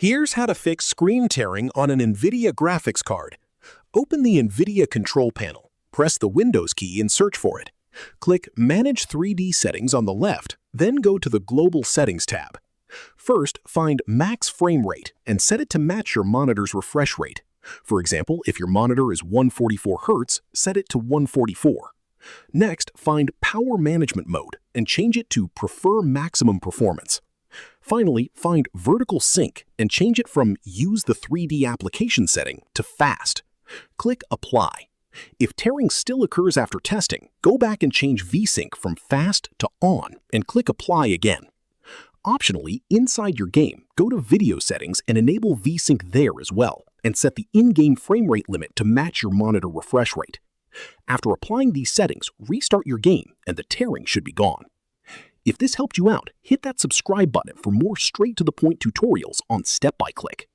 Here's how to fix screen tearing on an Nvidia graphics card. Open the Nvidia Control Panel. Press the Windows key and search for it. Click Manage 3D Settings on the left, then go to the Global Settings tab. First, find Max Frame Rate and set it to match your monitor's refresh rate. For example, if your monitor is 144 Hz, set it to 144. Next, find Power Management Mode and change it to Prefer Maximum Performance. Finally, find Vertical Sync and change it from Use the 3D Application setting to Fast. Click Apply. If tearing still occurs after testing, go back and change VSync from Fast to On and click Apply again. Optionally, inside your game, go to Video Settings and enable VSync there as well, and set the in-game frame rate limit to match your monitor refresh rate. After applying these settings, restart your game and the tearing should be gone. If this helped you out, hit that subscribe button for more straight-to-the-point tutorials on Step by Click.